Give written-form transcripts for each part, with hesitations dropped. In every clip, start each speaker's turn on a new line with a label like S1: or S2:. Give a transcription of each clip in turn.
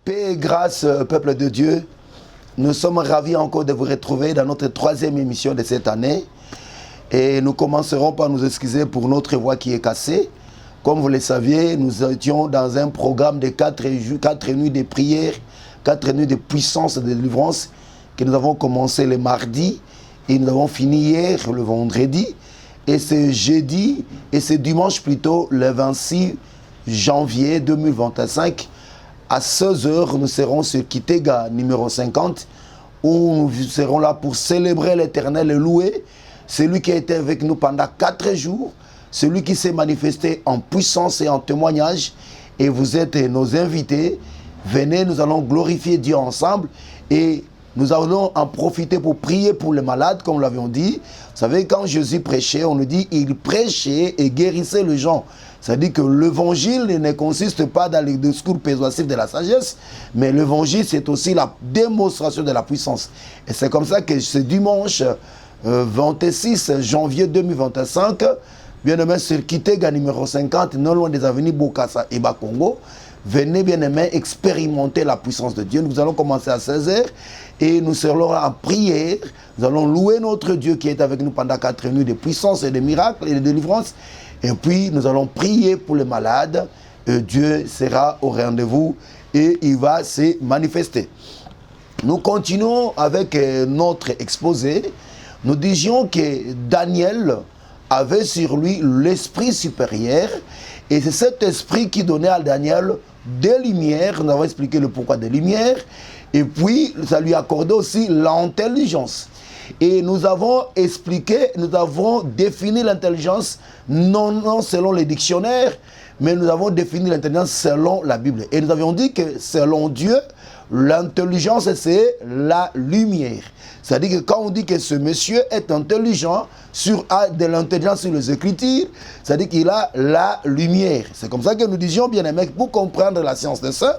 S1: Paix et grâce, peuple de Dieu. Nous sommes ravis encore de vous retrouver dans notre troisième émission de cette année. Et nous commencerons par nous excuser pour notre voix qui est cassée. Comme vous le saviez, nous étions dans un programme de 4 nuits de prière, 4 nuits de puissance et de délivrance que nous avons commencé le mardi et nous avons fini hier, le vendredi. Et c'est jeudi et c'est dimanche plutôt, le 26 janvier 2025. À 16h, nous serons sur Kitega numéro 50, où nous serons là pour célébrer l'Éternel et louer celui qui a été avec nous pendant 4 jours, celui qui s'est manifesté en puissance et en témoignage. Et vous êtes nos invités. Venez, nous allons glorifier Dieu ensemble et nous allons en profiter pour prier pour les malades, comme nous l'avions dit. Vous savez, quand Jésus prêchait, on nous dit il prêchait et guérissait les gens. C'est-à-dire que l'évangile ne consiste pas dans les discours persuasifs de la sagesse, mais l'évangile, c'est aussi la démonstration de la puissance. Et c'est comme ça que ce dimanche 26 janvier 2025, bien-aimés, sur Kitega numéro 50, non loin des avenues Bokassa et Bakongo, venez, bien-aimés, expérimenter la puissance de Dieu. Nous allons commencer à 16h et nous serons en prière. Nous allons louer notre Dieu qui est avec nous pendant 4 nuits de puissance et de miracles et de délivrance. Et puis, nous allons prier pour les malades. Et Dieu sera au rendez-vous et il va se manifester. Nous continuons avec notre exposé. Nous disions que Daniel avait sur lui l'esprit supérieur. Et c'est cet esprit qui donnait à Daniel des lumières. Nous avons expliqué le pourquoi des lumières. Et puis, ça lui accordait aussi l'intelligence. Et nous avons expliqué, nous avons défini l'intelligence non selon les dictionnaires, mais nous avons défini l'intelligence selon la Bible. Et nous avions dit que selon Dieu, l'intelligence c'est la lumière. C'est-à-dire que quand on dit que ce monsieur est intelligent, a de l'intelligence sur les Écritures, c'est-à-dire qu'il a la lumière. C'est comme ça que nous disions, bien aimés, pour comprendre la science des saints,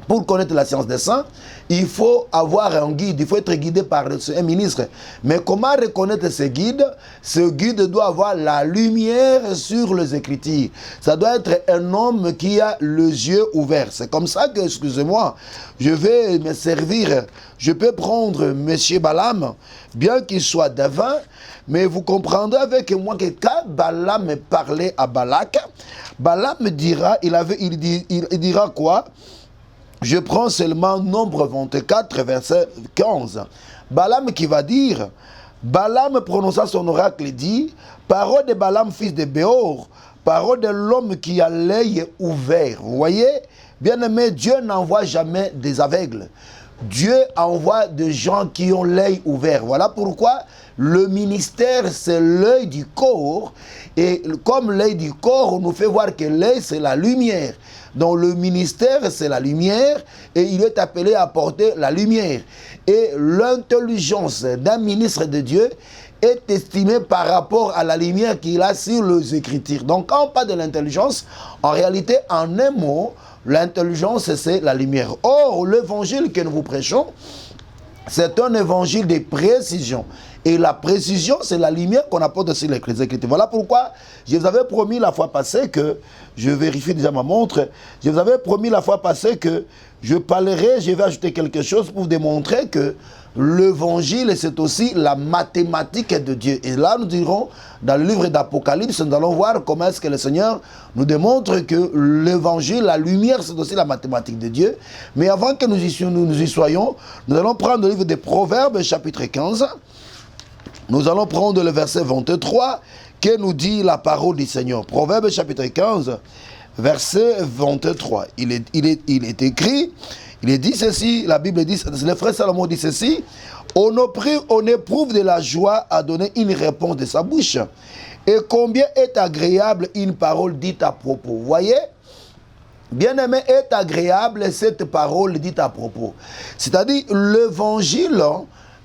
S1: pour connaître la science des saints, il faut avoir un guide, il faut être guidé par un ministre. Mais comment reconnaître ce guide? Ce guide doit avoir la lumière sur les Écritures. Ça doit être un homme qui a les yeux ouverts. C'est comme ça que, excusez-moi, je vais me servir. Je peux prendre M. Balaam, bien qu'il soit divin, mais vous comprendrez avec moi que quand Balaam parlait à Balak, Balaam dira, il dira quoi? Je prends seulement Nombre 24, verset 15. Balaam qui va dire, Balaam prononça son oracle et dit, parole de Balaam, fils de Béor, parole de l'homme qui a l'œil ouvert. Vous voyez, bien aimé, Dieu n'envoie jamais des aveugles. Dieu envoie des gens qui ont l'œil ouvert. Voilà pourquoi le ministère, c'est l'œil du corps. Et comme l'œil du corps, on nous fait voir que l'œil, c'est la lumière. Donc le ministère, c'est la lumière et il est appelé à porter la lumière. Et l'intelligence d'un ministre de Dieu est estimée par rapport à la lumière qu'il a sur les Écritures. Donc quand on parle de l'intelligence, en réalité, en un mot, l'intelligence, c'est la lumière. Or, l'évangile que nous vous prêchons, c'est un évangile de précision. Et la précision, c'est la lumière qu'on apporte sur les Écritures. Voilà pourquoi je vous avais promis la fois passée que, je vérifie déjà ma montre, je vous avais promis la fois passée que je parlerai, je vais ajouter quelque chose pour vous démontrer que l'évangile, c'est aussi la mathématique de Dieu. Et là, nous dirons, dans le livre d'Apocalypse, nous allons voir comment est-ce que le Seigneur nous démontre que l'évangile, la lumière, c'est aussi la mathématique de Dieu. Mais avant que nous y soyons, nous allons prendre le livre des Proverbes, chapitre 15. Nous allons prendre le verset 23 que nous dit la parole du Seigneur. Proverbe chapitre 15, verset 23. Il est écrit, il est dit ceci, la Bible dit, le frère Salomon dit ceci, on éprouve de la joie à donner une réponse de sa bouche. Et combien est agréable une parole dite à propos. Vous voyez? Bien-aimé, est agréable cette parole dite à propos. C'est-à-dire, l'évangile,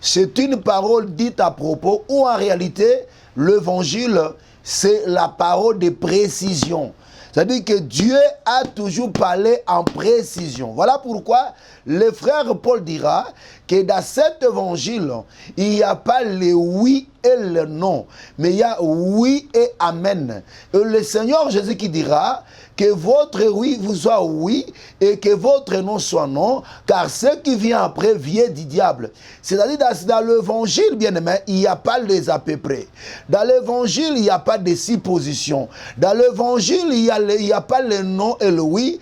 S1: c'est une parole dite à propos, ou en réalité, l'évangile, c'est la parole de précision. C'est-à-dire que Dieu a toujours parlé en précision. Voilà pourquoi le frère Paul dira que dans cet évangile, il n'y a pas le oui et le non, mais il y a oui et amen. Et le Seigneur Jésus qui dira que votre oui vous soit oui et que votre non soit non, car ce qui vient après vient du diable. C'est-à-dire dans l'évangile, bien aimé, il n'y a pas les à peu près. Dans l'évangile, il n'y a pas de suppositions. Dans l'évangile, il n'y a pas le non et le oui.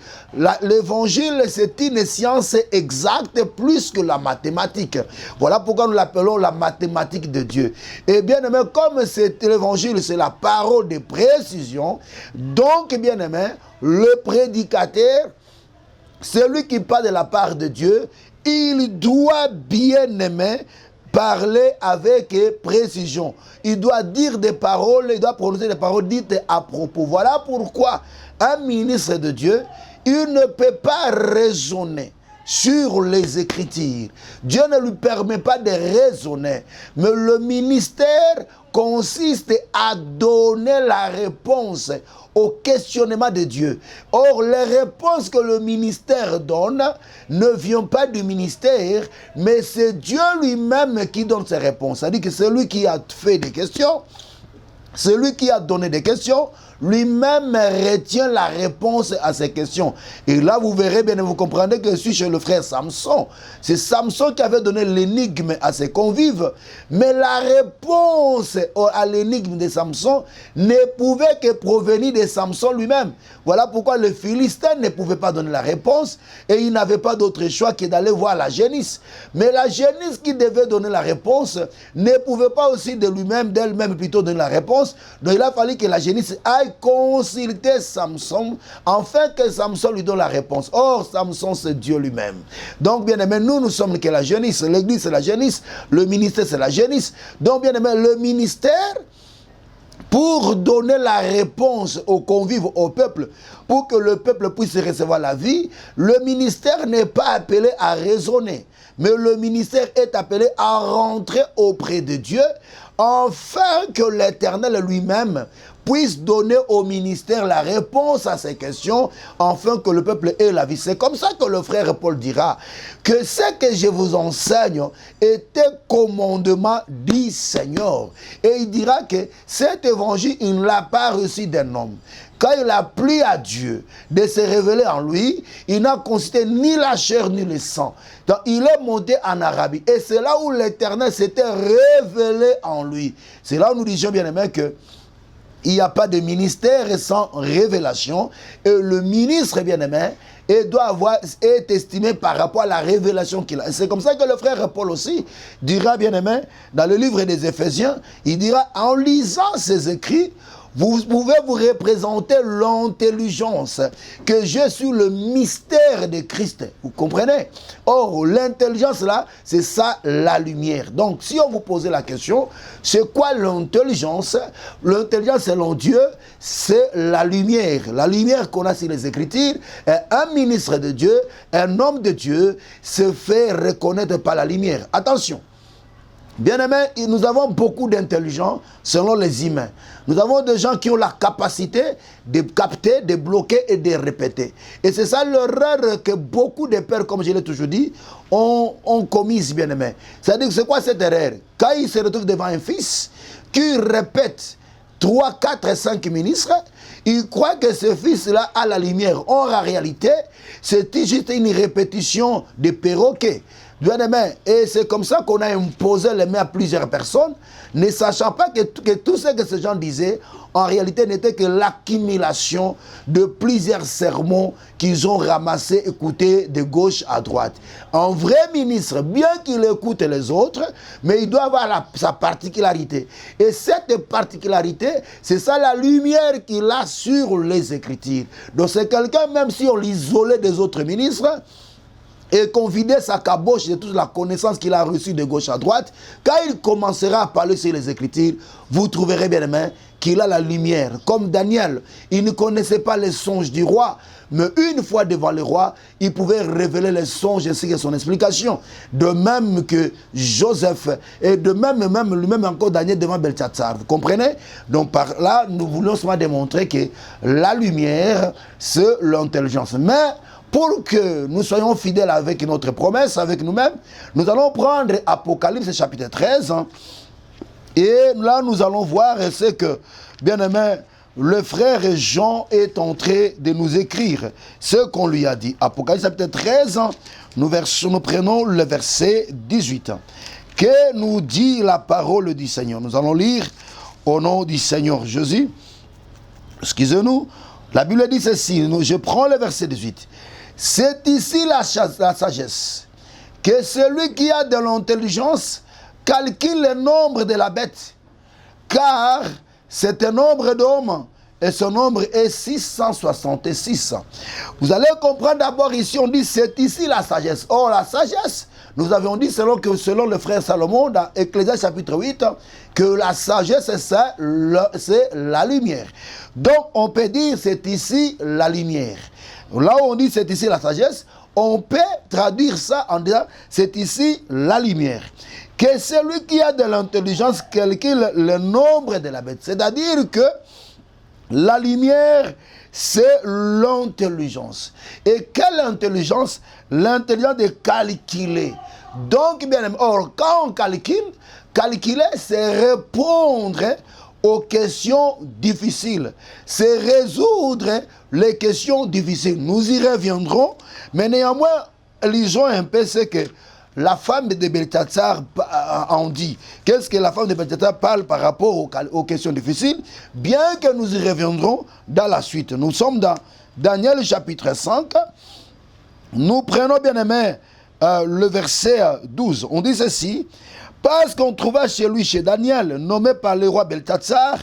S1: L'évangile, c'est une science exacte plus que la mathématique. Voilà pourquoi nous l'appelons la mathématique de Dieu. Et bien aimé, comme l'évangile, c'est la parole de précision, donc bien aimé, le prédicateur, celui qui parle de la part de Dieu, il doit bien aimer parler avec précision. Il doit dire des paroles, il doit prononcer des paroles dites à propos. Voilà pourquoi un ministre de Dieu, il ne peut pas raisonner sur les Écritures. Dieu ne lui permet pas de raisonner. Mais le ministère consiste à donner la réponse au questionnement de Dieu. Or, les réponses que le ministère donne ne viennent pas du ministère, mais c'est Dieu lui-même qui donne ces réponses. C'est-à-dire que c'est lui qui a fait des questions, c'est lui qui a donné des questions, lui-même retient la réponse à ces questions. Et là, vous verrez bien, vous comprendrez que je suis chez le frère Samson. C'est Samson qui avait donné l'énigme à ses convives. Mais la réponse à l'énigme de Samson ne pouvait que provenir de Samson lui-même. Voilà pourquoi le Philistin ne pouvait pas donner la réponse et il n'avait pas d'autre choix que d'aller voir la génisse. Mais la génisse qui devait donner la réponse ne pouvait pas aussi de lui-même, d'elle-même plutôt donner la réponse. Donc il a fallu que la génisse aille consulter Samson afin que Samson lui donne la réponse. Or, Samson, c'est Dieu lui-même. Donc, bien aimé, nous sommes que la génisse. L'église, c'est la génisse. Le ministère, c'est la génisse. Donc, bien aimé, le ministère, pour donner la réponse aux convives, au peuple, pour que le peuple puisse recevoir la vie, le ministère n'est pas appelé à raisonner, mais le ministère est appelé à rentrer auprès de Dieu, afin que l'Éternel lui-même puisse donner au ministère la réponse à ces questions, afin que le peuple ait la vie. C'est comme ça que le frère Paul dira que ce que je vous enseigne était commandement du Seigneur. Et il dira que cet évangile, il ne l'a pas reçu d'un homme. Quand il a plu à Dieu de se révéler en lui, il n'a consulté ni la chair ni le sang. Donc il est monté en Arabie. Et c'est là où l'Éternel s'était révélé en lui. C'est là où nous disons bien aimé que il n'y a pas de ministère sans révélation. Et le ministre bien-aimé est estimé par rapport à la révélation qu'il a. C'est comme ça que le frère Paul aussi dira, bien-aimé, dans le livre des Éphésiens, il dira, en lisant ces écrits, vous pouvez vous représenter l'intelligence, que je suis le mystère de Christ. Vous comprenez? Or, l'intelligence là, c'est ça la lumière. Donc, si on vous posait la question, c'est quoi l'intelligence? L'intelligence selon Dieu, c'est la lumière. La lumière qu'on a sur les Écritures. Et un ministre de Dieu, un homme de Dieu, se fait reconnaître par la lumière. Attention. Bien-aimés, nous avons beaucoup d'intelligents selon les humains. Nous avons des gens qui ont la capacité de capter, de bloquer et de répéter. Et c'est ça l'erreur que beaucoup de pères, comme je l'ai toujours dit, ont commise, bien-aimés. C'est-à-dire que c'est quoi cette erreur? Quand ils se retrouvent devant un fils qui répète 3, 4 et 5 ministres, ils croient que ce fils-là a la lumière. Or, en réalité, c'est juste une répétition de perroquet. Bien-aimé, et c'est comme ça qu'on a imposé les mains à plusieurs personnes, ne sachant pas que tout ce que ces gens disaient, en réalité, n'était que l'accumulation de plusieurs sermons qu'ils ont ramassés, écoutés de gauche à droite. Un vrai ministre, bien qu'il écoute les autres, mais il doit avoir sa particularité. Et cette particularité, c'est ça la lumière qu'il a sur les Écritures. Donc c'est quelqu'un, même si on l'isolait des autres ministres, et qu'on vidait sa caboche de toute la connaissance qu'il a reçue de gauche à droite, quand il commencera à parler sur les Écritures, vous trouverez bien aimé qu'il a la lumière. Comme Daniel, il ne connaissait pas les songes du roi, mais une fois devant le roi, il pouvait révéler les songes ainsi que son explication. De même que Joseph, et de même lui-même encore Daniel devant Belchatsar. Vous comprenez? Donc par là, nous voulons seulement démontrer que la lumière, c'est l'intelligence. Mais pour que nous soyons fidèles avec notre promesse, avec nous-mêmes, nous allons prendre Apocalypse chapitre 13. Et là, nous allons voir ce que, bien aimé, le frère Jean est en train de nous écrire ce qu'on lui a dit. Apocalypse chapitre 13, nous prenons le verset 18. Que nous dit la parole du Seigneur? Nous allons lire au nom du Seigneur Jésus. Excusez-nous. La Bible dit ceci, je prends le verset 18. C'est ici la sagesse, que celui qui a de l'intelligence calcule le nombre de la bête, car c'est un nombre d'hommes, et ce nombre est 666. Vous allez comprendre d'abord ici, on dit c'est ici la sagesse. Or la sagesse, nous avions dit selon le frère Salomon dans Ecclésiaste chapitre 8, que la sagesse c'est la lumière. Donc on peut dire c'est ici la lumière. Là où on dit c'est ici la sagesse, on peut traduire ça en disant c'est ici la lumière. Que celui qui a de l'intelligence calcule le nombre de la bête. C'est-à-dire que la lumière, c'est l'intelligence. Et quelle intelligence? L'intelligence de calculer. Donc, bien aimé, or, quand on calculer, c'est répondre aux questions difficiles. C'est résoudre les questions difficiles. Nous y reviendrons, mais néanmoins, lisons un peu ce que la femme de Belteshazzar en dit. Qu'est-ce que la femme de Belteshazzar parle par rapport aux questions difficiles? Bien que nous y reviendrons dans la suite. Nous sommes dans Daniel chapitre 5. Nous prenons, bien aimé, le verset 12. On dit ceci. Parce qu'on trouva chez lui, chez Daniel, nommé par le roi Belteshazzar,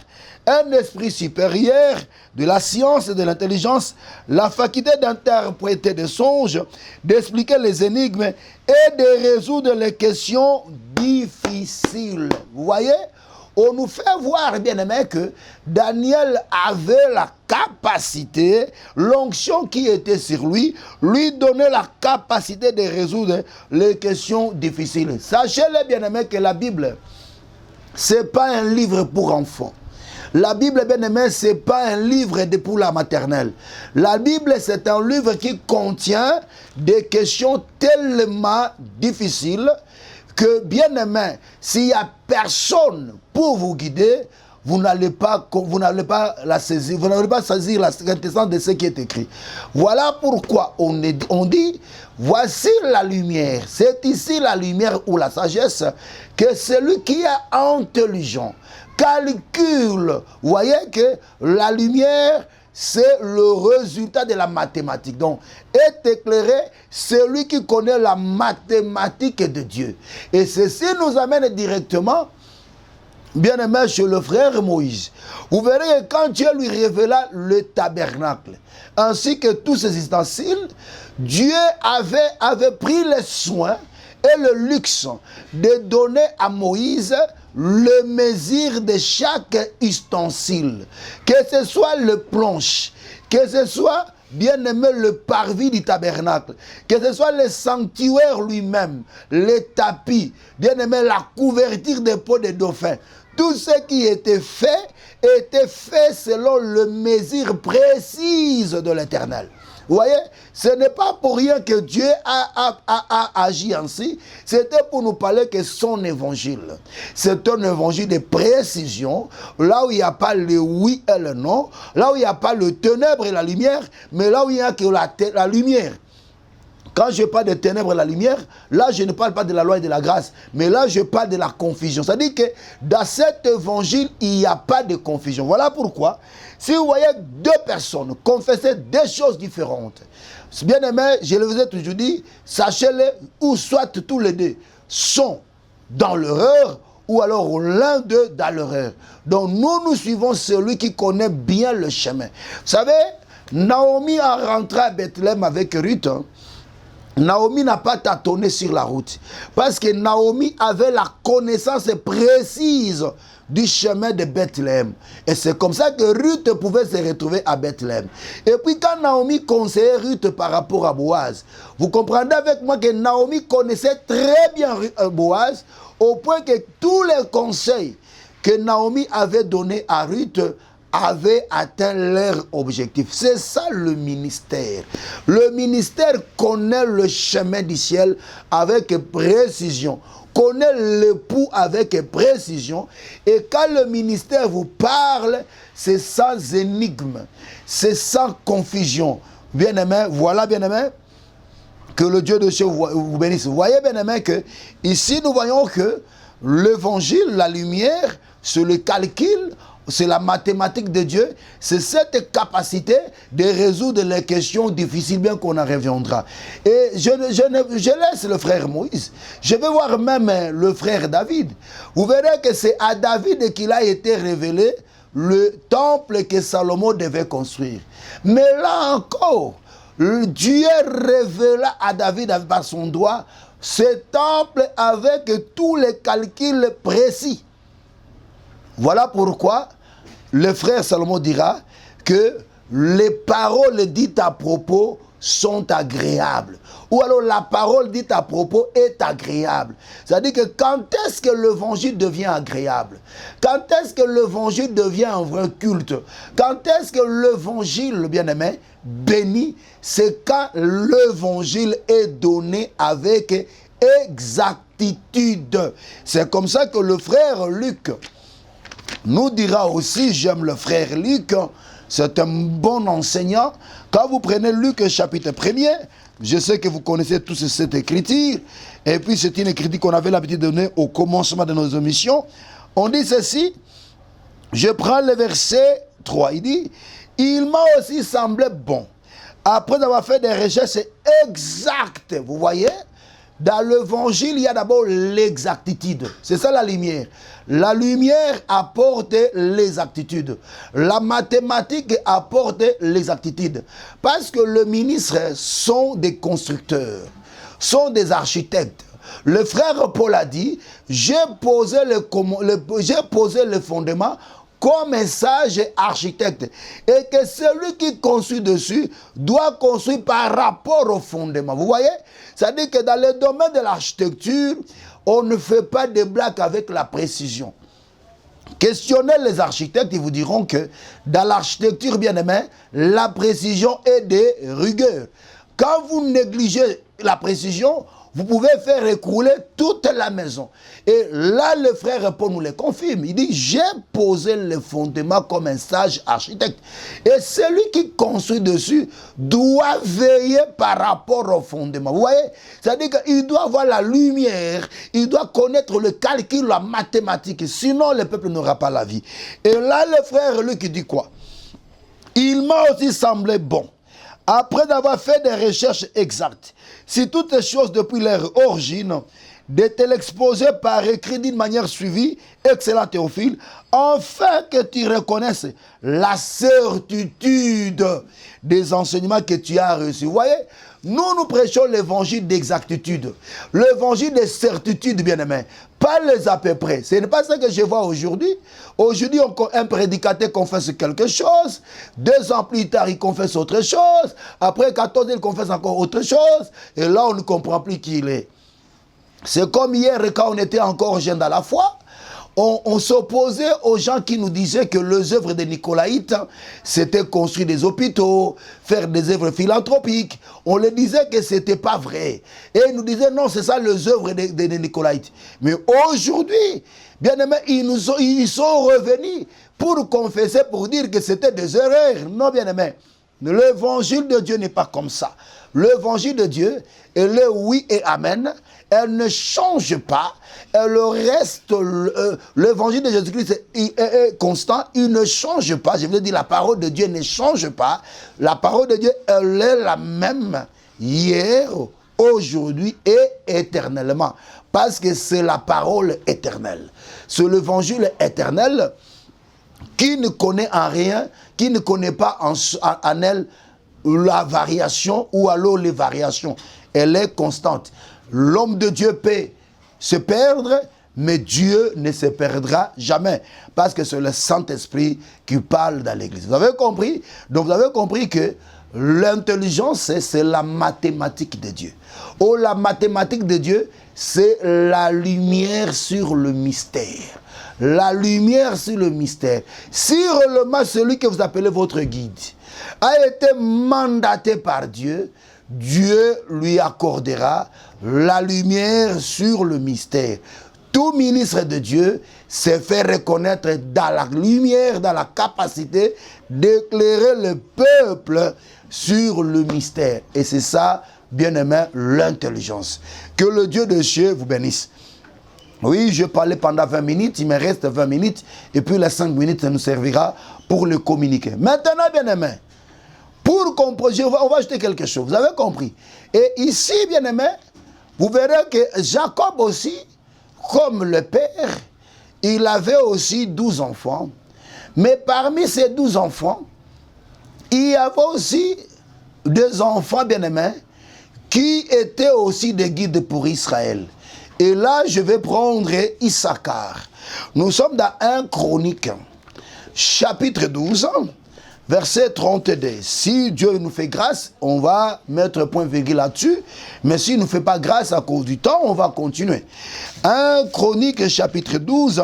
S1: un esprit supérieur de la science et de l'intelligence, la faculté d'interpréter des songes, d'expliquer les énigmes et de résoudre les questions difficiles. Vous voyez? On nous fait voir, bien aimé, que Daniel avait la capacité, l'onction qui était sur lui donnait la capacité de résoudre les questions difficiles. Sachez-le, bien aimé, que la Bible, ce n'est pas un livre pour enfants. La Bible, bien aimé, ce n'est pas un livre pour la maternelle. La Bible, c'est un livre qui contient des questions tellement difficiles que, bien aimé, s'il n'y a personne pour vous guider, vous n'allez pas la saisir, vous n'allez pas saisir la quintessence de ce qui est écrit. Voilà pourquoi on dit, voici la lumière. C'est ici la lumière ou la sagesse, que celui qui est intelligent calcule. Vous voyez que la lumière, c'est le résultat de la mathématique. Donc, est éclairé celui qui connaît la mathématique de Dieu. Et ceci nous amène directement, bien aimé, chez le frère Moïse. Vous verrez que quand Dieu lui révéla le tabernacle, ainsi que tous ses ustensiles, Dieu avait pris le soin et le luxe de donner à Moïse le mesure de chaque ustensile, que ce soit le planche, que ce soit, bien aimé, le parvis du tabernacle, que ce soit le sanctuaire lui-même, les tapis, bien aimé, la couverture des peaux de dauphin. Tout ce qui était fait selon le mesure précise de l'Éternel. Vous voyez, ce n'est pas pour rien que Dieu a agi ainsi. C'était pour nous parler que son évangile, c'est un évangile de précision, là où il n'y a pas le oui et le non, là où il n'y a pas le ténèbre et la lumière, mais là où il n'y a que la lumière. Quand je parle de ténèbres et la lumière, là je ne parle pas de la loi et de la grâce, mais là je parle de la confusion. C'est-à-dire que dans cet évangile, il n'y a pas de confusion. Voilà pourquoi, si vous voyez deux personnes confesser des choses différentes, bien aimé, je le vous ai toujours dit, sachez-le, ou soit tous les deux sont dans l'erreur, ou alors l'un d'eux dans l'erreur. Donc nous suivons celui qui connaît bien le chemin. Vous savez, Naomi a rentré à Bethléem avec Ruth. Naomi n'a pas tâtonné sur la route parce que Naomi avait la connaissance précise du chemin de Bethléem. Et c'est comme ça que Ruth pouvait se retrouver à Bethléem. Et puis quand Naomi conseillait Ruth par rapport à Boaz, vous comprendrez avec moi que Naomi connaissait très bien Boaz au point que tous les conseils que Naomi avait donnés à Ruth avaient atteint leur objectif. C'est ça le ministère. Le ministère connaît le chemin du ciel avec précision, connaît l'époux avec précision, et quand le ministère vous parle, c'est sans énigme, c'est sans confusion. Bien-aimé, voilà, bien-aimé, que le Dieu de Dieu vous bénisse. Vous voyez, bien-aimé, que ici nous voyons que l'évangile, la lumière, c'est le calcul, c'est la mathématique de Dieu, c'est cette capacité de résoudre les questions difficiles, bien qu'on en reviendra. Et je laisse le frère Moïse, je vais voir même le frère David. Vous verrez que c'est à David qu'il a été révélé le temple que Salomon devait construire. Mais là encore, Dieu révéla à David par son doigt ce temple avec tous les calculs précis. Voilà pourquoi le frère Salomon dira que les paroles dites à propos sont agréables. Ou alors la parole dite à propos est agréable. C'est-à-dire que quand est-ce que l'évangile devient agréable? Quand est-ce que l'évangile devient un vrai culte? Quand est-ce que l'évangile, bien-aimé, béni? C'est quand l'évangile est donné avec exactitude. C'est comme ça que le frère Luc nous dira aussi, j'aime le frère Luc, c'est un bon enseignant. Quand vous prenez Luc chapitre 1er, je sais que vous connaissez tous cette écriture, et puis c'est une écriture qu'on avait l'habitude de donner au commencement de nos émissions. On dit ceci, je prends le verset 3, il dit, il m'a aussi semblé bon, après avoir fait des recherches exactes, vous voyez, dans l'évangile, il y a d'abord l'exactitude. C'est ça la lumière. La lumière apporte l'exactitude. La mathématique apporte l'exactitude. Parce que les ministres sont des constructeurs, sont des architectes. Le frère Paul a dit, j'ai posé le fondement comme un sage architecte, et que celui qui construit dessus doit construire par rapport au fondement. Vous voyez? C'est-à-dire que dans le domaine de l'architecture, on ne fait pas de blagues avec la précision. Questionnez les architectes, ils vous diront que dans l'architecture, bien aimé, la précision est de rigueur. Quand vous négligez la précision, vous pouvez faire écrouler toute la maison. Et là, le frère Paul nous le confirme. Il dit, j'ai posé le fondement comme un sage architecte. Et celui qui construit dessus doit veiller par rapport au fondement. Vous voyez? C'est-à-dire qu'il doit avoir la lumière, il doit connaître le calcul, la mathématique. Sinon, le peuple n'aura pas la vie. Et là, le frère Luc dit quoi? Il m'a aussi semblé bon, après d'avoir fait des recherches exactes, si toutes les choses depuis leur origine, de te l'exposer par écrit d'une manière suivie, excellent Théophile, afin que tu reconnaisses la certitude des enseignements que tu as reçus. Vous voyez, nous prêchons l'évangile d'exactitude, l'évangile de certitude, bien-aimé, pas les à peu près. Ce n'est pas ça que je vois aujourd'hui. Aujourd'hui, un prédicateur confesse quelque chose, 2 ans plus tard, il confesse autre chose, après 14 ans, il confesse encore autre chose, et là, on ne comprend plus qui il est. C'est comme hier, quand on était encore jeunes dans la foi, on s'opposait aux gens qui nous disaient que les œuvres des Nicolaïtes, c'était construire des hôpitaux, faire des œuvres philanthropiques. On leur disait que ce n'était pas vrai. Et ils nous disaient, non, c'est ça les œuvres des Nicolaïtes. Mais aujourd'hui, bien aimé, ils sont revenus pour confesser, pour dire que c'était des erreurs. Non, bien aimé, l'évangile de Dieu n'est pas comme ça. L'évangile de Dieu, elle est oui et amen. Elle ne change pas. Elle reste, l'évangile de Jésus-Christ est constant. Il ne change pas. Je veux dire, la parole de Dieu ne change pas. La parole de Dieu, elle est la même hier, aujourd'hui et éternellement. Parce que c'est la parole éternelle. C'est l'évangile éternel qui ne connaît en rien, qui ne connaît pas en elle la variation ou alors les variations. Elle est constante. L'homme de Dieu peut se perdre, mais Dieu ne se perdra jamais. Parce que c'est le Saint-Esprit qui parle dans l'Église. Vous avez compris? Donc vous avez compris que l'intelligence, c'est la mathématique de Dieu. Ou la mathématique de Dieu, c'est la lumière sur le mystère. La lumière sur le mystère. Si réellement celui que vous appelez votre guide a été mandaté par Dieu, Dieu lui accordera la lumière sur le mystère. Tout ministre de Dieu s'est fait reconnaître dans la lumière, dans la capacité d'éclairer le peuple sur le mystère. Et c'est ça, bien-aimé, l'intelligence. Que le Dieu de cieux vous bénisse. Oui, je parlais pendant 20 minutes, il me reste 20 minutes, et puis les 5 minutes, ça nous servira pour le communiquer. Maintenant, bien-aimé, pour comprendre, on va ajouter quelque chose, vous avez compris. Et ici, bien-aimé, vous verrez que Jacob aussi, comme le père, il avait aussi 12 enfants. Mais parmi ces 12 enfants, il y avait aussi 2 enfants, bien-aimés, qui étaient aussi des guides pour Israël. Et là, je vais prendre Issachar. Nous sommes dans 1 Chronique, chapitre 12, verset 32. Si Dieu nous fait grâce, on va mettre point virgule là-dessus. Mais s'il ne nous fait pas grâce à cause du temps, on va continuer. 1 Chronique, chapitre 12,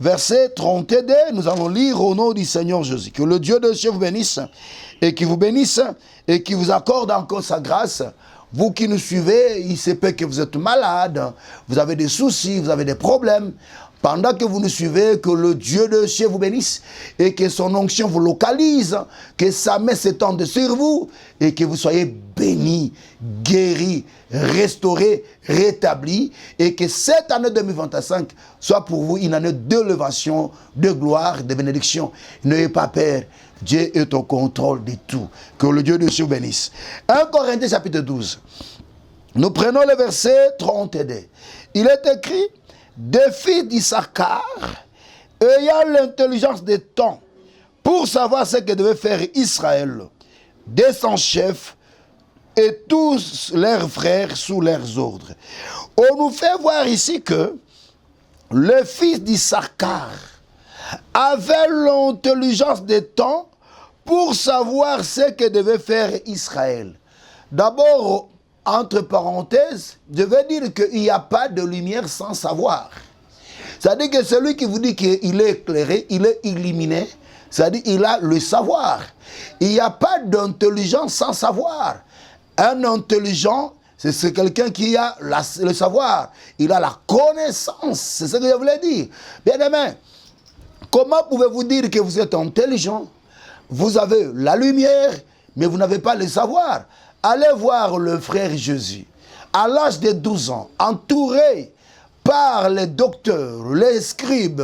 S1: verset 32. Nous allons lire au nom du Seigneur Jésus. Que le Dieu de cieux vous bénisse et qui vous bénisse et qui vous accorde encore sa grâce. Vous qui nous suivez, il se peut que vous êtes malade, vous avez des soucis, vous avez des problèmes. Pendant que vous nous suivez, que le Dieu de cieux vous bénisse et que son onction vous localise, que sa main s'étende sur vous et que vous soyez bénis, guéris, restaurés, rétablis et que cette année 2025 soit pour vous une année d'élévation, de gloire, de bénédiction. N'ayez pas peur, Dieu est au contrôle de tout. Que le Dieu de cieux vous bénisse. 1 Corinthiens chapitre 12. Nous prenons le verset 32. Il est écrit: des fils d'Issachar, ayant l'intelligence des temps, pour savoir ce que devait faire Israël, des sans-chefs et tous leurs frères sous leurs ordres. On nous fait voir ici que le fils d'Issachar avait l'intelligence des temps pour savoir ce que devait faire Israël. D'abord, entre parenthèses, je veux dire qu'il n'y a pas de lumière sans savoir. C'est-à-dire que celui qui vous dit qu'il est éclairé, il est illuminé, c'est-à-dire qu'il a le savoir. Il n'y a pas d'intelligence sans savoir. Un intelligent, c'est quelqu'un qui a le savoir. Il a la connaissance. C'est ce que je voulais dire. Bien aimé, comment pouvez-vous dire que vous êtes intelligent? Vous avez la lumière, mais vous n'avez pas le savoir. Allez voir le frère Jésus, à l'âge de 12 ans, entouré par les docteurs, les scribes,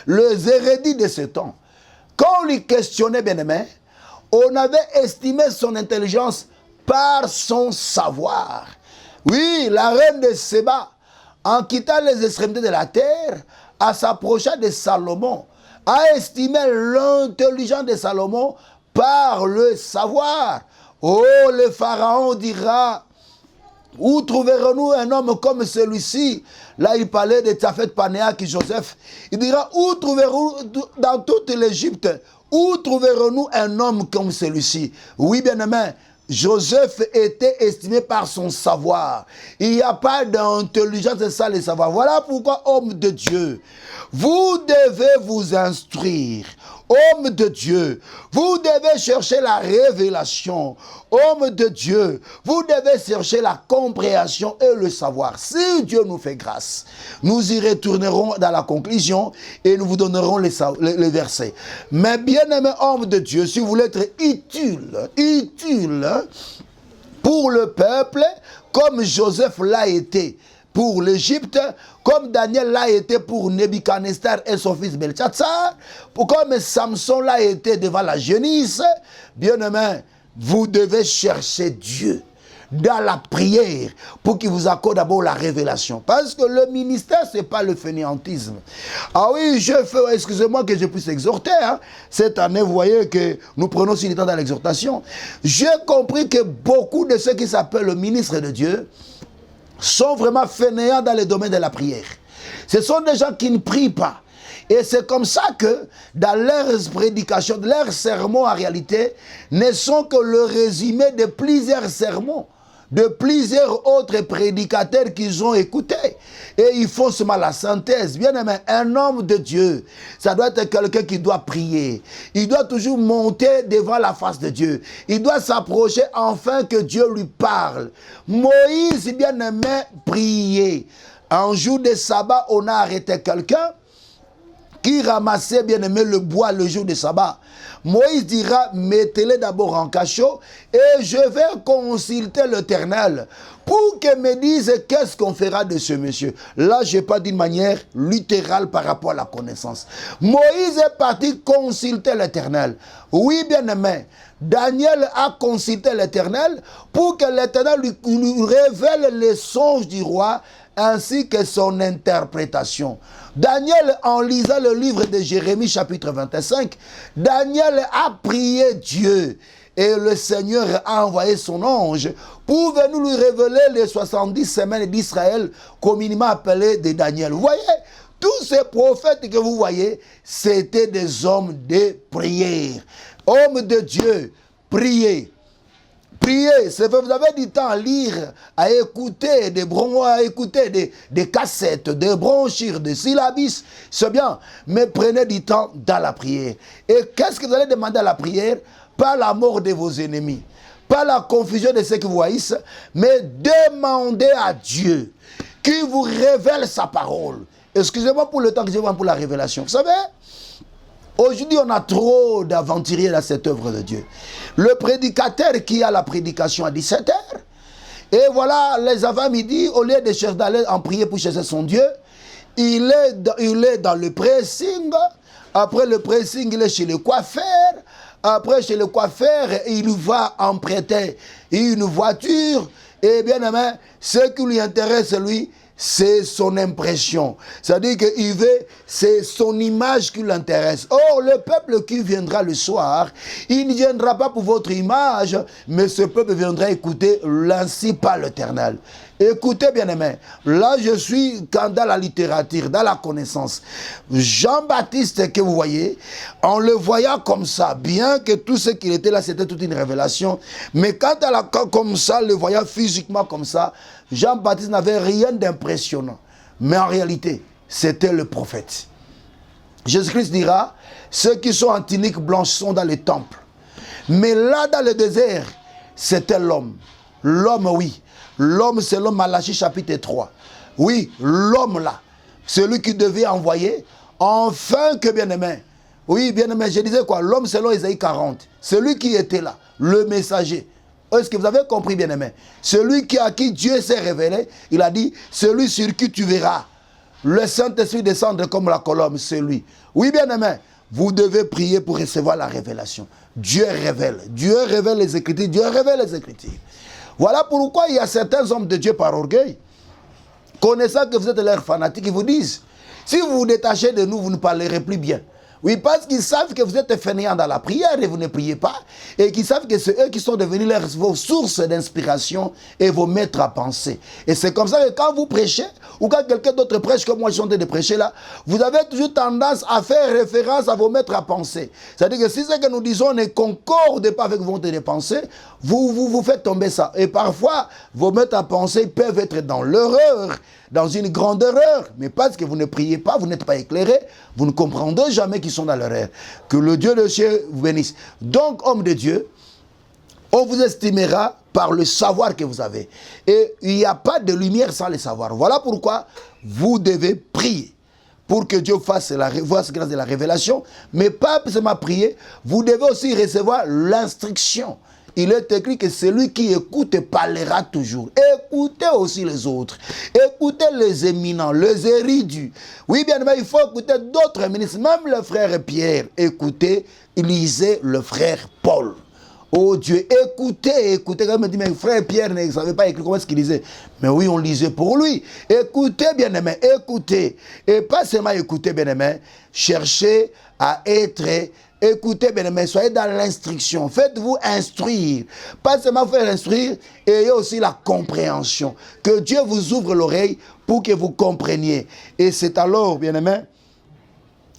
S1: les érudits de ce temps. Quand on lui questionnait, bien aimé, on avait estimé son intelligence par son savoir. Oui, la reine de Séba, en quittant les extrémités de la terre, en s'approchant de Salomon, a estimé l'intelligence de Salomon par le savoir. Oh, le pharaon dira: où trouverons-nous un homme comme celui-ci? Là, il parlait de Tafet Panéa qui Joseph. Il dira: où trouverons-nous dans toute l'Égypte, où trouverons-nous un homme comme celui-ci? Oui, bien-aimé, Joseph était estimé par son savoir. Il n'y a pas d'intelligence de ça, le savoir. Voilà pourquoi, homme de Dieu, vous devez vous instruire. Homme de Dieu, vous devez chercher la révélation. Homme de Dieu, vous devez chercher la compréhension et le savoir. Si Dieu nous fait grâce, nous y retournerons dans la conclusion et nous vous donnerons les versets. Mais bien-aimé homme de Dieu, si vous voulez être utile pour le peuple, comme Joseph l'a été pour l'Égypte, comme Daniel l'a été pour Nebuchadnezzar et son fils Belshazzar, comme Samson l'a été devant la génisse, bien-aimé, vous devez chercher Dieu dans la prière pour qu'il vous accorde d'abord la révélation. Parce que le ministère, ce n'est pas le fainéantisme. Ah oui, excusez-moi que je puisse exhorter. Cette année, vous voyez que nous prenons aussi le temps dans l'exhortation. J'ai compris que beaucoup de ceux qui s'appellent le ministre de Dieu sont vraiment fainéants dans le domaine de la prière. Ce sont des gens qui ne prient pas. Et c'est comme ça que dans leurs prédications, leurs sermons en réalité, ne sont que le résumé de plusieurs sermons. de plusieurs autres prédicateurs qu'ils ont écoutés. Et ils font seulement la synthèse. Bien aimé, un homme de Dieu, ça doit être quelqu'un qui doit prier. Il doit toujours monter devant la face de Dieu. Il doit s'approcher afin que Dieu lui parle. Moïse, bien aimé, priait. Un jour de sabbat, on a arrêté quelqu'un qui ramassait, bien aimé, le bois le jour de sabbat. Moïse dira, mettez-le d'abord en cachot et je vais consulter l'Éternel pour qu'il me dise qu'est-ce qu'on fera de ce monsieur. Là, je n'ai pas d'une manière littérale par rapport à la connaissance. Moïse est parti consulter l'Éternel. Oui, bien aimé, Daniel a consulté l'Éternel pour que l'Éternel lui révèle les songes du roi ainsi que son interprétation. Daniel, en lisant le livre de Jérémie chapitre 25, Daniel a prié Dieu et le Seigneur a envoyé son ange pour venir lui révéler les 70 semaines d'Israël communément appelées de Daniel. Vous voyez, tous ces prophètes que vous voyez, c'était des hommes de prière. Hommes de Dieu, priez. Priez, vous avez du temps à lire, à écouter des cassettes, des brochures, des syllabus, c'est bien, mais prenez du temps dans la prière. Et qu'est-ce que vous allez demander à la prière? Pas la mort de vos ennemis, pas la confusion de ceux qui vous haïssent, mais demandez à Dieu qui vous révèle sa parole. Excusez-moi pour le temps que je vois pour la révélation. Vous savez, aujourd'hui, on a trop d'aventuriers dans cette œuvre de Dieu. Le prédicateur qui a la prédication à 17h, et voilà, les avant-midi, au lieu de chercher d'aller en prier pour chercher son Dieu, il est dans le pressing. Après le pressing, il est chez le coiffeur. Après, chez le coiffeur, il va emprunter une voiture. Et bien aimé, ce qui lui intéresse, lui, c'est son impression. C'est-à-dire qu'il veut, c'est son image qui l'intéresse. Or, le peuple qui viendra le soir, il ne viendra pas pour votre image, mais ce peuple viendra écouter l'ainsi par l'Éternel. Écoutez, bien-aimés, là je suis dans la littérature, dans la connaissance. Jean-Baptiste que vous voyez, en le voyant comme ça, bien que tout ce qu'il était là, c'était toute une révélation, mais quand elle a comme ça, le voyant physiquement comme ça, Jean-Baptiste n'avait rien d'impressionnant. Mais en réalité, c'était le prophète. Jésus-Christ dira, ceux qui sont en tunique blanche sont dans le temple. Mais là, dans le désert, c'était l'homme. L'homme, oui. L'homme, c'est l'homme Malachie chapitre 3. Oui, l'homme là, celui qui devait envoyer, enfin que bien-aimé. Oui, bien-aimé, je disais quoi? L'homme selon Ésaïe 40. Celui qui était là, le messager. Est-ce que vous avez compris, bien-aimé? Celui à qui Dieu s'est révélé, il a dit, celui sur qui tu verras le Saint-Esprit descendre comme la colombe, c'est lui. Oui, bien-aimé, vous devez prier pour recevoir la révélation. Dieu révèle les Écritures, Dieu révèle les Écritures. Voilà pourquoi il y a certains hommes de Dieu par orgueil, connaissant que vous êtes leurs fanatiques, ils vous disent, si vous vous détachez de nous, vous ne parlerez plus bien. Oui, parce qu'ils savent que vous êtes fainéants dans la prière et vous ne priez pas, et qu'ils savent que c'est eux qui sont devenus vos sources d'inspiration et vos maîtres à penser. Et c'est comme ça que quand vous prêchez, ou quand quelqu'un d'autre prêche comme moi je suis en train de prêcher là, vous avez toujours tendance à faire référence à vos maîtres à penser. C'est-à-dire que si ce que nous disons ne concorde pas avec vos maîtres de penser, vous faites tomber ça. Et parfois, vos maîtres à penser peuvent être dans l'erreur, dans une grande erreur, mais parce que vous ne priez pas, vous n'êtes pas éclairé, vous ne comprendrez jamais qu'ils sont dans l'erreur. Que le Dieu de ciel vous bénisse. Donc, homme de Dieu, on vous estimera par le savoir que vous avez. Et il n'y a pas de lumière sans le savoir. Voilà pourquoi vous devez prier pour que Dieu fasse grâce de la révélation, mais pas seulement prier, vous devez aussi recevoir l'instruction. Il est écrit que celui qui écoute parlera toujours. Écoutez aussi les autres. Écoutez les éminents, les érudits. Oui, bien aimé, il faut écouter d'autres ministres, même le frère Pierre. Écoutez, lisez le frère Paul. Oh Dieu, écoutez. Quand il me dit, mais frère Pierre ne savait pas écrire, comment est-ce qu'il lisait? Mais oui, on lisait pour lui. Écoutez, bien aimé, écoutez. Et pas seulement écoutez, bien aimé, cherchez à être... Écoutez, bien aimé, soyez dans l'instruction. Faites-vous instruire. Pas seulement faire instruire, ayez aussi la compréhension. Que Dieu vous ouvre l'oreille pour que vous compreniez. Et c'est alors, bien aimé,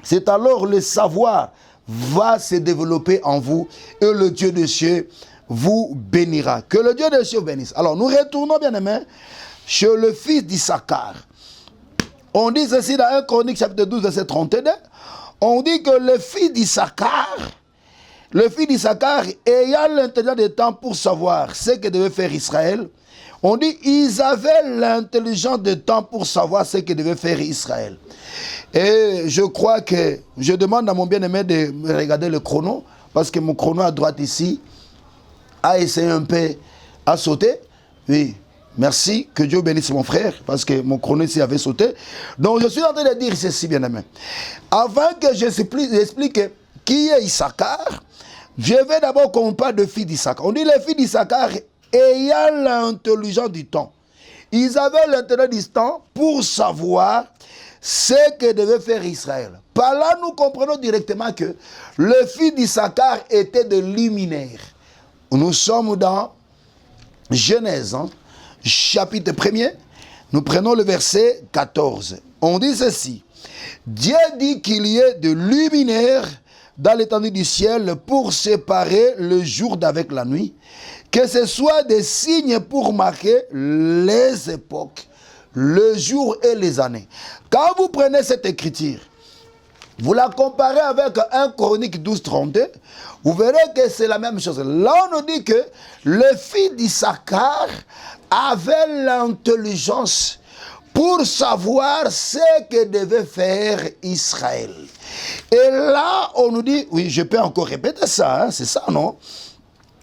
S1: c'est alors le savoir va se développer en vous. Et le Dieu de cieux vous bénira. Que le Dieu des cieux bénisse. Alors, nous retournons, bien-aimés, chez le fils d'Issachar. On dit ceci dans 1 Chronique, chapitre 12, verset 32. On dit que le fils d'Issachar, ayant l'intelligence des temps pour savoir ce que devait faire Israël, on dit ils avaient l'intelligence des temps pour savoir ce que devait faire Israël. Et je crois que, je demande à mon bien-aimé de regarder le chrono, parce que mon chrono à droite ici a essayé un peu à sauter. Oui, merci, que Dieu bénisse mon frère, parce que mon chrono ici avait sauté. Donc je suis en train de dire ceci, bien-aimé. Avant que j'explique qui est Issachar, je vais d'abord qu'on parle de fils d'Issachar. On dit les fils d'Issachar ayant l'intelligence du temps. Ils avaient l'intelligence du temps pour savoir ce que devait faire Israël. Par là, nous comprenons directement que le fils d'Issachar était de luminaire. Nous sommes dans Genèse, chapitre 1er. Nous prenons le verset 14. On dit ceci. Dieu dit qu'il y ait de luminaires dans l'étendue du ciel pour séparer le jour d'avec la nuit, que ce soit des signes pour marquer les époques, le jour et les années. Quand vous prenez cette écriture, vous la comparez avec 1 Chronique 12, 32, vous verrez que c'est la même chose. Là, on nous dit que le fils d'Issachar avait l'intelligence pour savoir ce que devait faire Israël. Et là, on nous dit, oui, je peux encore répéter ça, c'est ça, non?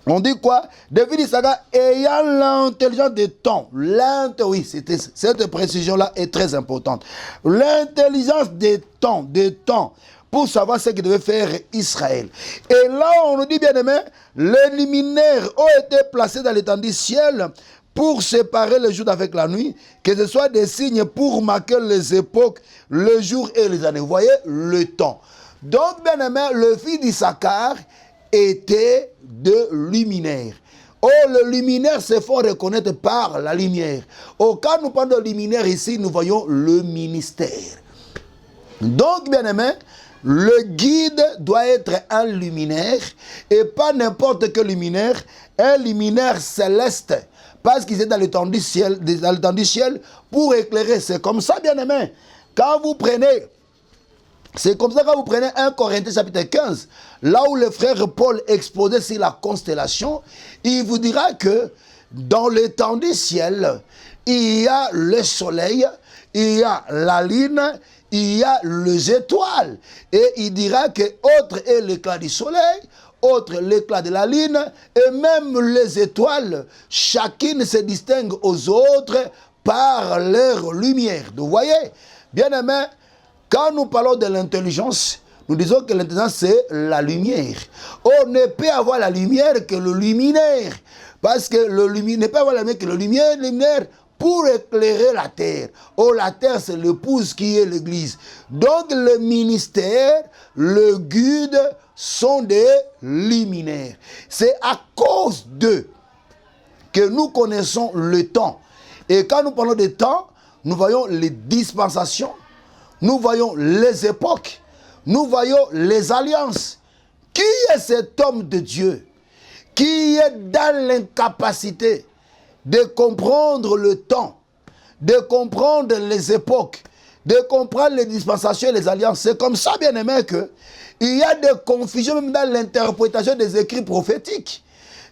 S1: On dit quoi? David d'Issachar ayant l'intelligence des temps. Oui, cette précision-là est très importante. L'intelligence des temps, pour savoir ce que devait faire Israël. Et là, on nous dit, bien aimé, les luminaires ont été placés dans l'étendue du ciel pour séparer le jour avec la nuit, que ce soit des signes pour marquer les époques, le jour et les années. Vous voyez, le temps. Donc, bien aimé, le fils d'Issachar était de luminaire. Oh, le luminaire se font reconnaître par la lumière. Oh, quand nous parlons de luminaire ici, nous voyons le ministère. Donc, bien aimé, le guide doit être un luminaire et pas n'importe quel luminaire, un luminaire céleste. Parce qu'il est dans l'étendue du ciel pour éclairer. C'est comme ça, bien aimé. Quand vous prenez, c'est comme ça quand vous prenez 1 Corinthiens chapitre 15, là où le frère Paul exposait sur la constellation, il vous dira que dans l'étendue du ciel, il y a le soleil, il y a la lune, il y a les étoiles. Et il dira que autre est l'éclat du soleil, autre l'éclat de la lune, et même les étoiles, chacune se distingue aux autres par leur lumière. Vous voyez, bien aimé, quand nous parlons de l'intelligence, nous disons que l'intelligence c'est la lumière. On ne peut avoir la lumière que le luminaire. Parce que le luminaire ne peut avoir la lumière que le luminaire pour éclairer la terre. Oh, la terre c'est l'épouse qui est l'église. Donc le ministère, le guide sont des luminaires. C'est à cause d'eux que nous connaissons le temps. Et quand nous parlons de temps, nous voyons les dispensations, nous voyons les époques, nous voyons les alliances. Qui est cet homme de Dieu qui est dans l'incapacité de comprendre le temps, de comprendre les époques, de comprendre les dispensations et les alliances? C'est comme ça, bien aimé, que il y a des confusions même dans l'interprétation des écrits prophétiques.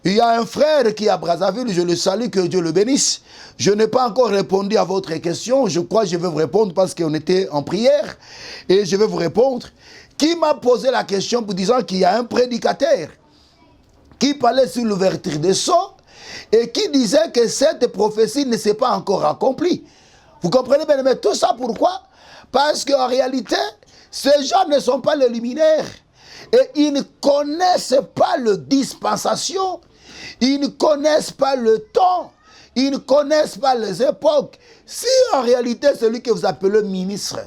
S1: Il y a un frère qui est à Brazzaville, je le salue, que Dieu le bénisse. Je n'ai pas encore répondu à votre question, je crois que je vais vous répondre parce qu'on était en prière, et je vais vous répondre. Qui m'a posé la question pour disant qu'il y a un prédicateur qui parlait sur l'ouverture des sceaux et qui disait que cette prophétie ne s'est pas encore accomplie. Vous comprenez bien, mais tout ça pourquoi? Parce qu'en réalité, ces gens ne sont pas les luminaires. Et ils ne connaissent pas la dispensation. Ils ne connaissent pas le temps. Ils ne connaissent pas les époques. Si en réalité, celui que vous appelez ministre,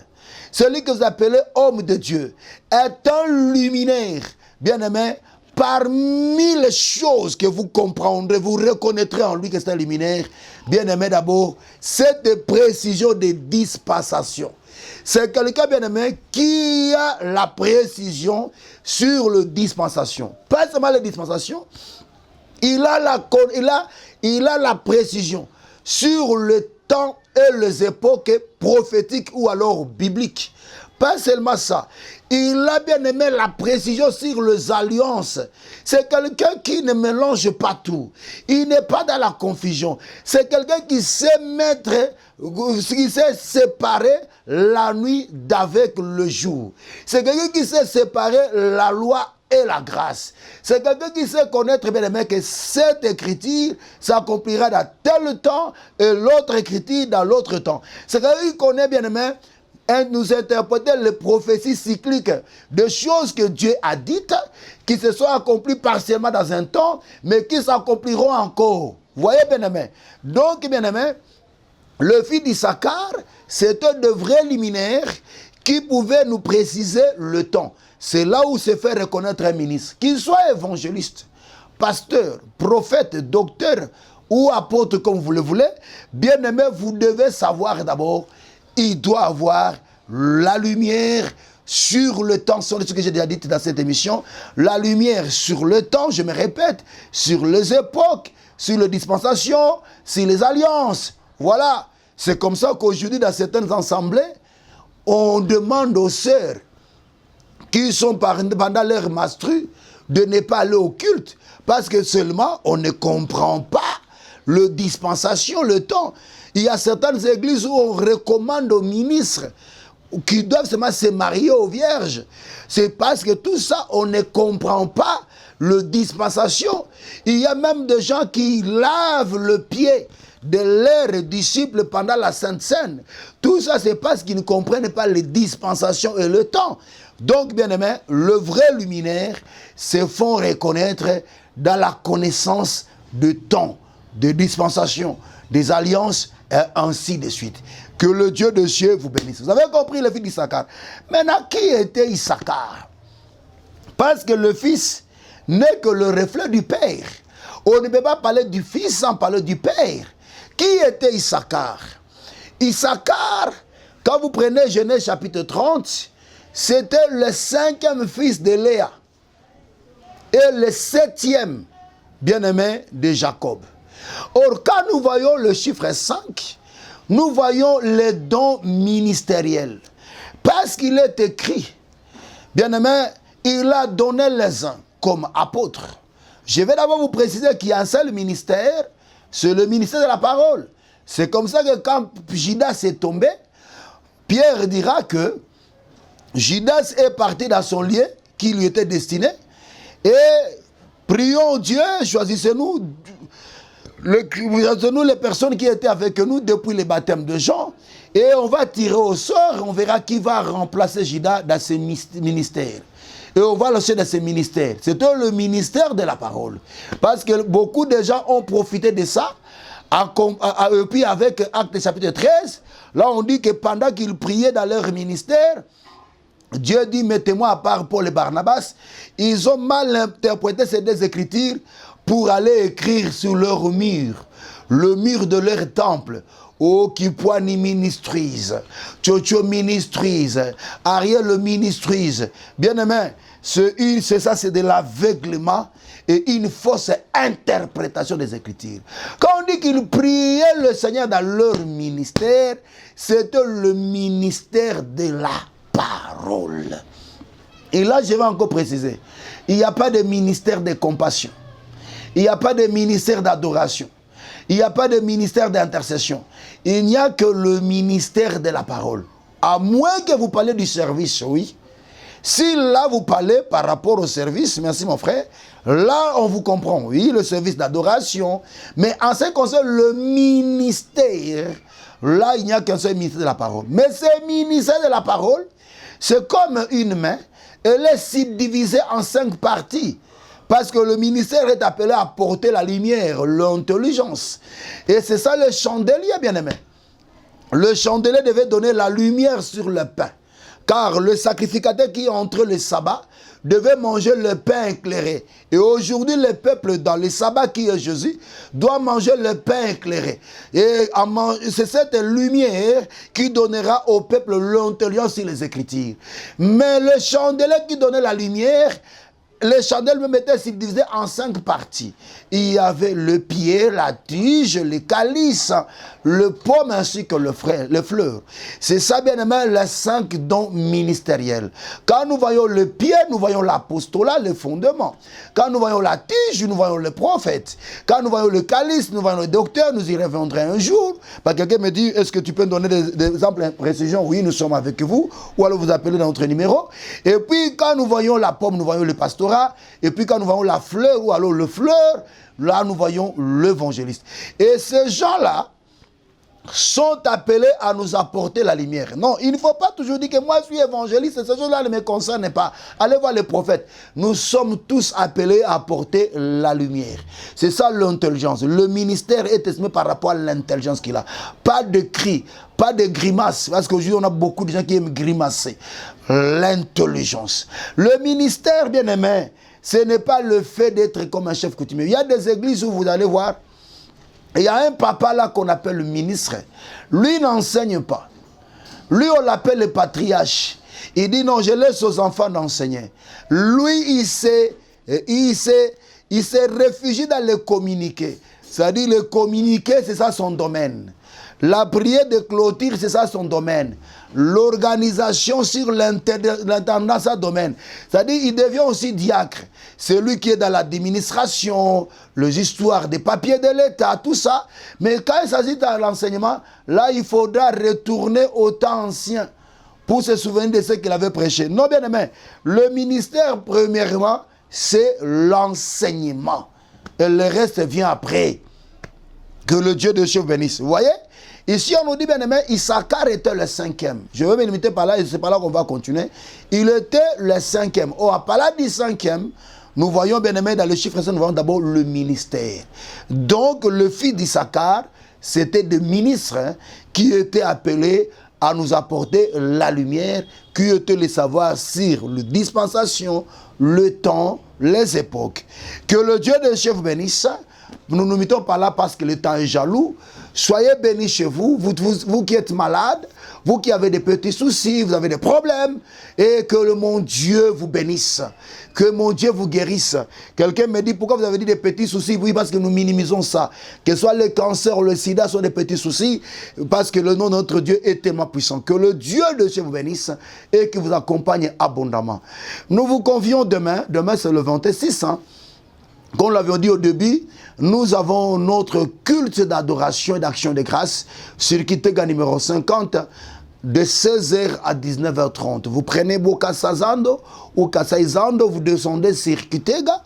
S1: celui que vous appelez homme de Dieu, est un luminaire, bien aimé, parmi les choses que vous comprendrez, vous reconnaîtrez en lui que c'est un luminaire, bien aimé d'abord, cette précision de dispensation. C'est quelqu'un, bien aimé, qui a la précision sur le dispensation. Pas seulement les dispensations, Il a la précision sur le temps et les époques prophétiques ou alors bibliques. Pas seulement ça. Il a bien aimé la précision sur les alliances. C'est quelqu'un qui ne mélange pas tout. Il n'est pas dans la confusion. C'est quelqu'un qui sait séparer la nuit d'avec le jour. C'est quelqu'un qui sait séparer la loi et la grâce. C'est quelqu'un qui sait connaître bien aimé que cette écriture s'accomplira dans tel temps et l'autre écriture dans l'autre temps. C'est quelqu'un qui connaît bien aimé nous interpréter les prophéties cycliques de choses que Dieu a dites, qui se sont accomplies partiellement dans un temps, mais qui s'accompliront encore. Vous voyez, bien-aimé? Donc, bien-aimé, le fils d'Issachar, c'était de vrais luminaires qui pouvaient nous préciser le temps. C'est là où se fait reconnaître un ministre. Qu'il soit évangéliste, pasteur, prophète, docteur ou apôtre comme vous le voulez, bien-aimé, vous devez savoir d'abord, il doit avoir la lumière sur le temps, c'est ce que j'ai déjà dit dans cette émission, la lumière sur le temps, je me répète, sur les époques, sur les dispensations, sur les alliances. Voilà, c'est comme ça qu'aujourd'hui dans certaines assemblées, on demande aux sœurs qui sont pendant leur mastrue de ne pas aller au culte, parce que seulement on ne comprend pas le dispensation, le temps. Il y a certaines églises où on recommande aux ministres qui doivent seulement se marier aux vierges. C'est parce que tout ça, on ne comprend pas le dispensation. Il y a même des gens qui lavent le pied de leurs disciples pendant la Sainte Seine. Tout ça, c'est parce qu'ils ne comprennent pas les dispensations et le temps. Donc, bien aimé, le vrai luminaire se font reconnaître dans la connaissance de temps, de dispensation, des alliances, et ainsi de suite. Que le Dieu de cieux vous bénisse. Vous avez compris le fils d'Issachar. Maintenant, qui était Issachar? Parce que le fils n'est que le reflet du Père. On ne peut pas parler du fils sans parler du Père. Qui était Issachar? Issachar, quand vous prenez Genèse chapitre 30, c'était le 5e fils de Léa et le 7e bien-aimé de Jacob. Or, quand nous voyons le chiffre 5, nous voyons les dons ministériels. Parce qu'il est écrit, bien-aimé, il a donné les uns comme apôtres. Je vais d'abord vous préciser qu'il y a un seul ministère, c'est le ministère de la parole. C'est comme ça que quand Judas est tombé, Pierre dira que Judas est parti dans son lieu qui lui était destiné et prions Dieu, choisissez-nous les personnes qui étaient avec nous depuis le baptême de Jean et on va tirer au sort, on verra qui va remplacer Judas dans ce ministère. Et on va lancer dans ce ministère. C'était le ministère de la parole. Parce que beaucoup de gens ont profité de ça. Et puis avec Actes chapitre 13, là on dit que pendant qu'ils priaient dans leur ministère, Dieu dit, mettez-moi à part Paul et Barnabas. Ils ont mal interprété ces deux écritures pour aller écrire sur leur mur, le mur de leur temple. Oh, qui poigne ministrise, Tchotcho ministrise, Ariel le ministrise. Bien aimé, c'est ça, c'est de l'aveuglement et une fausse interprétation des Écritures. Quand on dit qu'ils priaient le Seigneur dans leur ministère, c'était le ministère de la parole. Et là, je vais encore préciser, il n'y a pas de ministère de compassion, il n'y a pas de ministère d'adoration, il n'y a pas de ministère d'intercession. Il n'y a que le ministère de la parole. À moins que vous parlez du service, oui. Si là vous parlez par rapport au service, merci mon frère, là on vous comprend, oui, le service d'adoration. Mais en ce qui concerne le ministère, là il n'y a qu'un seul ministère de la parole. Mais ce ministère de la parole, c'est comme une main, elle est subdivisée en 5 parties. Parce que le ministère est appelé à porter la lumière, l'intelligence. Et c'est ça le chandelier, bien-aimé. Le chandelier devait donner la lumière sur le pain. Car le sacrificateur qui entrait le sabbat devait manger le pain éclairé. Et aujourd'hui, le peuple dans le sabbat qui est Jésus doit manger le pain éclairé. Et c'est cette lumière qui donnera au peuple l'intelligence sur les Écritures. Mais le chandelier qui donnait la lumière les chandelles même étaient subdivisées en 5 parties. Il y avait le pied, la tige, les calices, le paume ainsi que le fleur. C'est ça, bien aimé, les 5 dons ministériels. Quand nous voyons le pied, nous voyons l'apostolat, le fondement. Quand nous voyons la tige, nous voyons le prophète. Quand nous voyons le calice, nous voyons le docteur, nous y reviendrons un jour. Quelqu'un me dit, est-ce que tu peux me donner des exemples de précision? Oui, nous sommes avec vous. Ou alors vous appelez dans notre numéro. Et puis, quand nous voyons la pomme, nous voyons le pastorat. Et puis quand nous voyons la fleur ou alors le fleur, là nous voyons l'évangéliste. Et ces gens-là sont appelés à nous apporter la lumière. Non, il ne faut pas toujours dire que moi je suis évangéliste, ces choses-là ne me concernent pas. Allez voir les prophètes. Nous sommes tous appelés à apporter la lumière. C'est ça l'intelligence. Le ministère est estimé par rapport à l'intelligence qu'il a. Pas de cris, pas de grimaces. Parce qu'aujourd'hui on a beaucoup de gens qui aiment grimacer. L'intelligence. Le ministère, bien aimé, ce n'est pas le fait d'être comme un chef coutumier. Il y a des églises où vous allez voir, il y a un papa là qu'on appelle le ministre. Lui n'enseigne pas. Lui on l'appelle le patriarche. Il dit non, je laisse aux enfants d'enseigner. Lui il s'est réfugié dans le communiqué. C'est-à-dire le communiqué, c'est ça son domaine. La prière de clôture, c'est ça son domaine. L'organisation sur l'intendant, ça domaine. C'est-à-dire, il devient aussi diacre. C'est lui qui est dans l'administration, les histoires des papiers de l'État, tout ça. Mais quand il s'agit de l'enseignement, là, il faudra retourner au temps ancien pour se souvenir de ce qu'il avait prêché. Non, bien aimé, le ministère, premièrement, c'est l'enseignement. Et le reste vient après. Que le Dieu de Dieu bénisse. Vous voyez? Ici, on nous dit, bien aimé, Issachar était le 5e. Je vais me limiter par là et c'est par là qu'on va continuer. Il était le 5e. Oh, à part du 5e, nous voyons, bien aimé, dans le chiffre 5, nous voyons d'abord le ministère. Donc, le fils d'Issachar, c'était des ministres qui étaient appelés à nous apporter la lumière, qui étaient les savoirs sur la dispensation, le temps, les époques. Que le Dieu de Dieu vous bénisse. Nous nous mettons par là parce que le temps est jaloux. Soyez bénis chez vous, vous qui êtes malades, vous qui avez des petits soucis, vous avez des problèmes, et que mon Dieu vous bénisse, que mon Dieu vous guérisse. Quelqu'un me dit, pourquoi vous avez dit des petits soucis? Oui, parce que nous minimisons ça. Que ce soit le cancer ou le sida sont des petits soucis, parce que le nom de notre Dieu est tellement puissant. Que le Dieu de Dieu vous bénisse et que vous accompagne abondamment. Nous vous convions demain c'est le 26, comme l'avons dit au début, nous avons notre culte d'adoration et d'action de grâce sur Kitega numéro 50 de 16h à 19h30. Vous prenez Bokasazando ou Kasaizando, vous descendez sur Kitega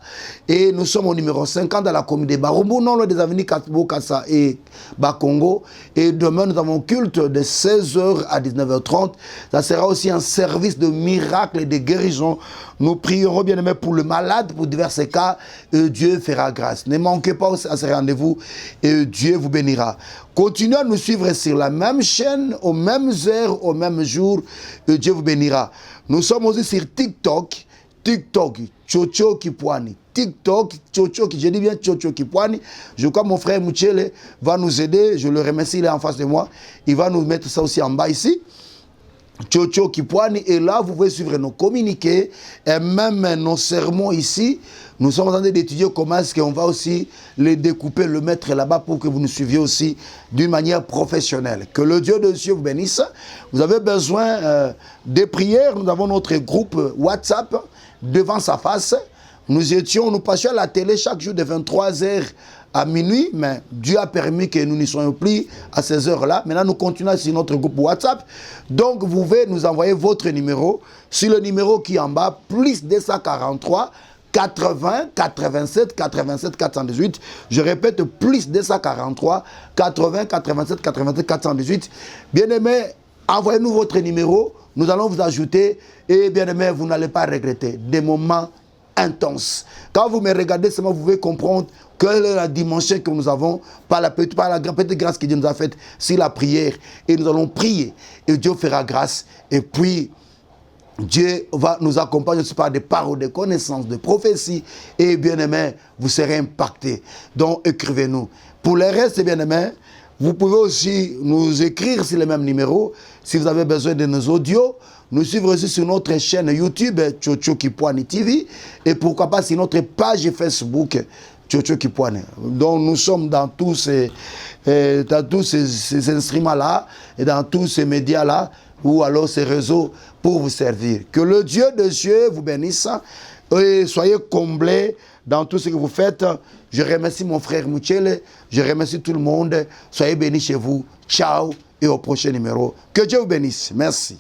S1: et nous sommes au numéro 50 dans la commune de Barumbu, non loin des avenues Bokassa et Bakongo. Et demain, nous avons culte de 16h à 19h30. Ça sera aussi un service de miracle et de guérison. Nous prierons bien aimé pour le malade, pour divers cas, et Dieu fera grâce. Ne manquez pas à ce rendez-vous et Dieu vous bénira. Continuez à nous suivre sur la même chaîne, aux mêmes heures, au même jour, et Dieu vous bénira. Nous sommes aussi sur TikTok, Chocho Kipwani. TikTok, Chocho, je dis bien Chocho Kipwani. Je crois que mon frère Mouchele va nous aider, je le remercie, il est en face de moi. Il va nous mettre ça aussi en bas ici. Chocho Kipwani, et là vous pouvez suivre nos communiqués et même nos sermons ici. Nous sommes en train d'étudier comment est-ce qu'on va aussi les découper, le mettre là-bas pour que vous nous suiviez aussi d'une manière professionnelle. Que le Dieu de Dieu vous bénisse. Vous avez besoin de prières, nous avons notre groupe WhatsApp devant sa face. Nous passions à la télé chaque jour de 23h à minuit, mais Dieu a permis que nous n'y soyons plus à ces heures-là. Maintenant, nous continuons sur notre groupe WhatsApp. Donc, vous pouvez nous envoyer votre numéro sur le numéro qui est en bas, plus 243 80 87 87 418. Je répète, plus 243 80 87 87 418. Bien-aimés, envoyez-nous votre numéro. Nous allons vous ajouter. Et bien-aimés, vous n'allez pas regretter des moments intenses. Quand vous me regardez, seulement vous pouvez comprendre quelle est la dimension que nous avons par la petite grâce que Dieu nous a faite sur la prière. Et nous allons prier. Et Dieu fera grâce. Et puis, Dieu va nous accompagner aussi par des paroles de connaissances, de prophéties. Et bien aimé, vous serez impactés. Donc, écrivez-nous. Pour le reste, bien aimé, Vous pouvez aussi nous écrire sur le même numéro si vous avez besoin de nos audios. Nous suivre aussi sur notre chaîne YouTube, Tchotcho Kipwani TV. Et pourquoi pas sur notre page Facebook, Tchotcho Kipwani. Donc nous sommes dans tous ces instruments-là et dans tous ces médias-là ou alors ces réseaux pour vous servir. Que le Dieu de Dieu vous bénisse et soyez comblés dans tout ce que vous faites. Je remercie mon frère Mouchele, je remercie tout le monde. Soyez bénis chez vous. Ciao et au prochain numéro. Que Dieu vous bénisse. Merci.